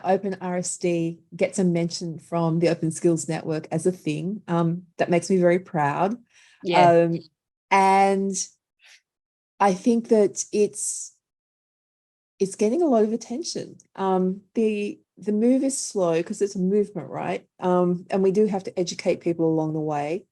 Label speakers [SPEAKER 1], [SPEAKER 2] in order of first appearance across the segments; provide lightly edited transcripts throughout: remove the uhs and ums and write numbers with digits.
[SPEAKER 1] OpenRSD gets a mention from the Open Skills Network as a thing. That makes me very proud.
[SPEAKER 2] Yeah.
[SPEAKER 1] And I think that it's getting a lot of attention. The move is slow because it's a movement, right? And we do have to educate people along the way.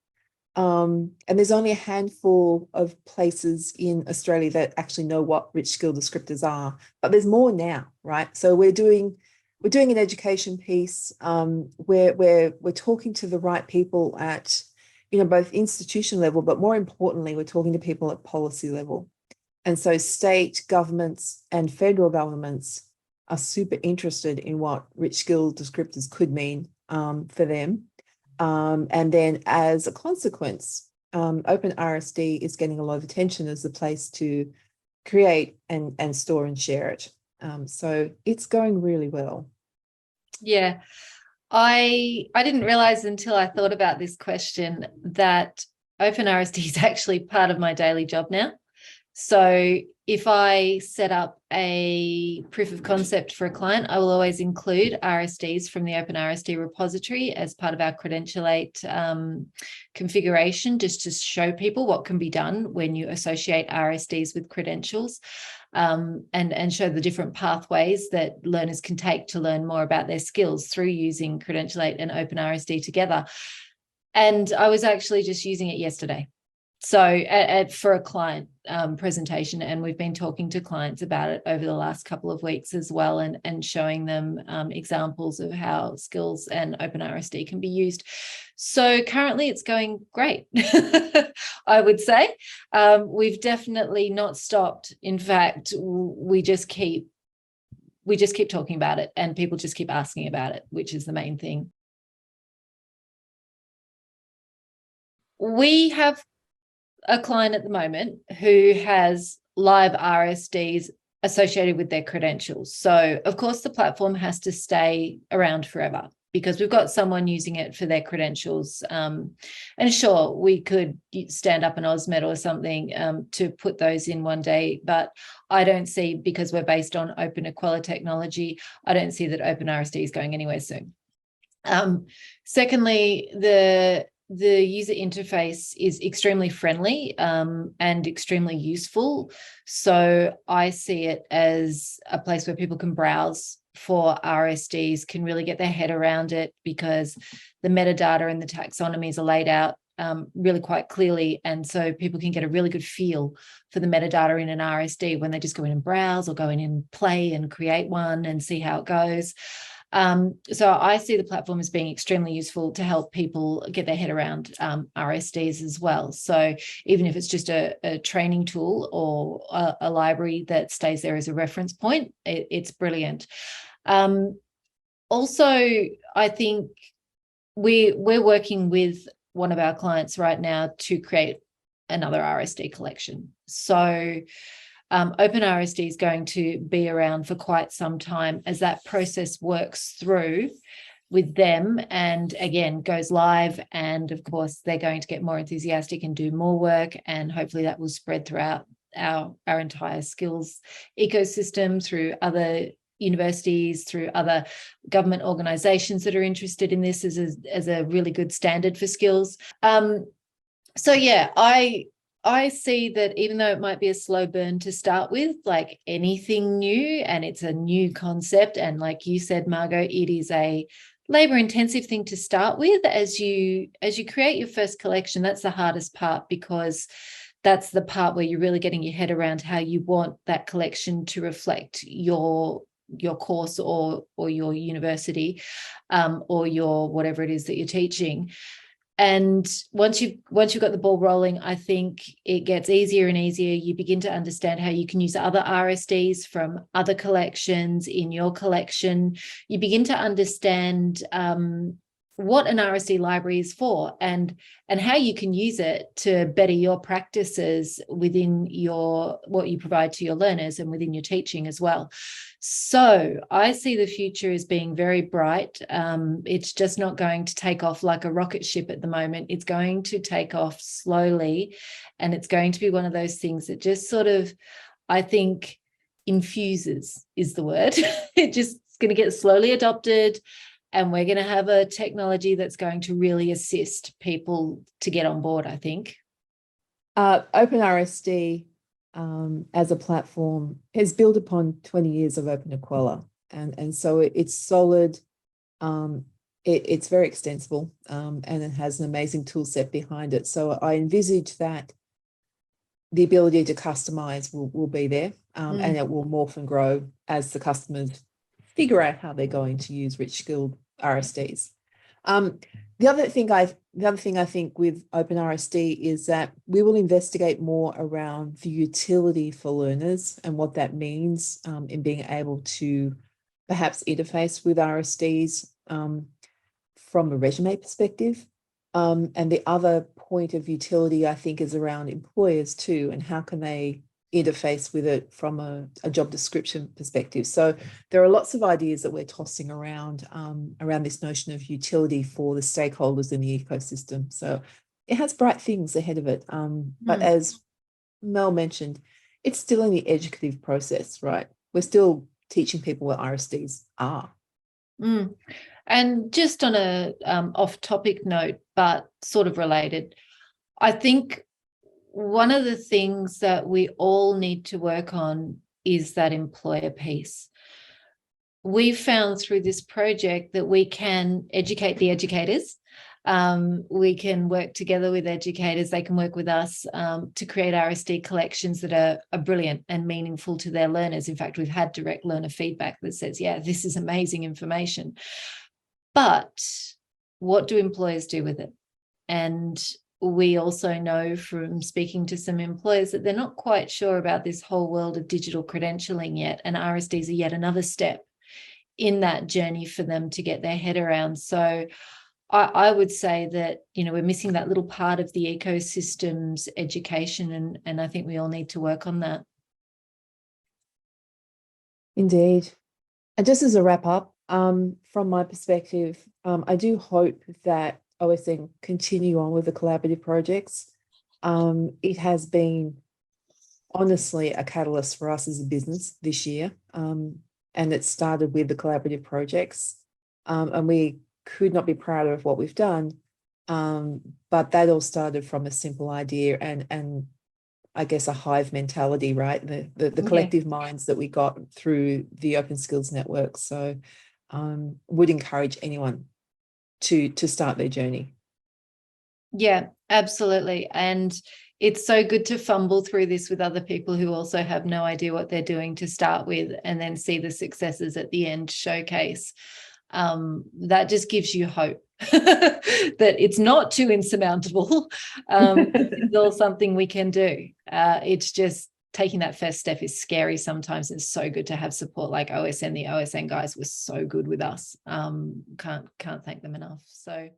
[SPEAKER 1] And there's only a handful of places in Australia that actually know what rich skill descriptors are, but there's more now, right? So we're doing an education piece, where we're talking to the right people at, both institution level, but more importantly, we're talking to people at policy level. And so state governments and federal governments are super interested in what rich skill descriptors could mean for them. And then as a consequence, OpenRSD is getting a lot of attention as a place to create and store and share it. So it's going really well.
[SPEAKER 2] Yeah. I didn't realize until I thought about this question that OpenRSD is actually part of my daily job now. So if I set up a proof of concept for a client, I will always include RSDs from the OpenRSD repository as part of our Credentialate configuration, just to show people what can be done when you associate RSDs with credentials, and show the different pathways that learners can take to learn more about their skills through using Credentialate and OpenRSD together. And I was actually just using it yesterday. So for a client presentation, and we've been talking to clients about it over the last couple of weeks as well, and showing them examples of how skills and OpenRSD can be used. So currently it's going great, I would say. We've definitely not stopped. In fact, we just keep talking about it, and people just keep asking about it, which is the main thing. We have a client at the moment who has live RSDs associated with their credentials. So, of course, the platform has to stay around forever because we've got someone using it for their credentials. And sure, we could stand up an AusMed or something to put those in one day, but I don't see, because we're based on open Aquila technology, I don't see that OpenRSD is going anywhere soon. Secondly, the user interface is extremely friendly and extremely useful. So I see it as a place where people can browse for RSDs, can really get their head around it, because the metadata and the taxonomies are laid out really quite clearly. And so people can get a really good feel for the metadata in an RSD when they just go in and browse, or go in and play and create one and see how it goes. So I see the platform as being extremely useful to help people get their head around RSDs as well. So even if it's just a training tool or a library that stays there as a reference point, it's brilliant. Also, I think we're working with one of our clients right now to create another RSD collection. So OpenRSD is going to be around for quite some time as that process works through with them, and again goes live, and of course they're going to get more enthusiastic and do more work, and hopefully that will spread throughout our entire skills ecosystem, through other universities, through other government organizations that are interested in this as a really good standard for skills. So yeah, I see that even though it might be a slow burn to start with, like anything new, and it's a new concept, and like you said, Margot, it is a labor-intensive thing to start with. As you create your first collection, that's the hardest part, because that's the part where you're really getting your head around how you want that collection to reflect your course or your university, or your whatever it is that you're teaching. And once you've got the ball rolling, I think it gets easier and easier. You begin to understand how you can use other RSDs from other collections in your collection. You begin to understand what an RSD library is for, and how you can use it to better your practices within what you provide to your learners and within your teaching as well. So I see the future as being very bright. It's just not going to take off like a rocket ship at the moment. It's going to take off slowly, and it's going to be one of those things that just sort of, I think, infuses is the word. It just it's going to get slowly adopted, and we're going to have a technology that's going to really assist people to get on board, I think.
[SPEAKER 1] OpenRSD as a platform is built upon 20 years of OpenEquala, and so it's solid. It's very extensible, and it has an amazing tool set behind it. So I envisage that the ability to customize will be there, and it will morph and grow as the customers figure out how they're going to use rich skilled RSDs. The other thing I think with OpenRSD is that we will investigate more around the utility for learners and what that means in being able to perhaps interface with RSDs from a resume perspective. And the other point of utility, I think, is around employers too, and how can they interface with it from a job description perspective. So there are lots of ideas that we're tossing around this notion of utility for the stakeholders in the ecosystem. So it has bright things ahead of it. But as Mel mentioned, it's still in the educative process, right? We're still teaching people what RSDs are.
[SPEAKER 2] And just on a off-topic note, but sort of related, I think one of the things that we all need to work on is that employer piece. We've found through this project that we can educate the educators. We can work together with educators. They can work with us to create RSD collections that are brilliant and meaningful to their learners. In fact, we've had direct learner feedback that says, yeah, this is amazing information. But what do employers do with it? And we also know from speaking to some employers that they're not quite sure about this whole world of digital credentialing yet, and RSDs are yet another step in that journey for them to get their head around. So I would say that, we're missing that little part of the ecosystem's education, and I think we all need to work on that.
[SPEAKER 1] Indeed. And just as a wrap up, from my perspective, I do hope that OSN continue on with the collaborative projects. It has been honestly a catalyst for us as a business this year. And it started with the collaborative projects. And we could not be prouder of what we've done. But that all started from a simple idea and I guess a hive mentality, right? The collective minds that we got through the Open Skills Network. So would encourage anyone to start their journey.
[SPEAKER 2] Yeah, absolutely. And it's so good to fumble through this with other people who also have no idea what they're doing to start with, and then see the successes at the end showcase. That just gives you hope that it's not too insurmountable. It's all something we can do. It's just taking that first step is scary sometimes. It's so good to have support like OSN. The OSN guys were so good with us. Can't thank them enough. So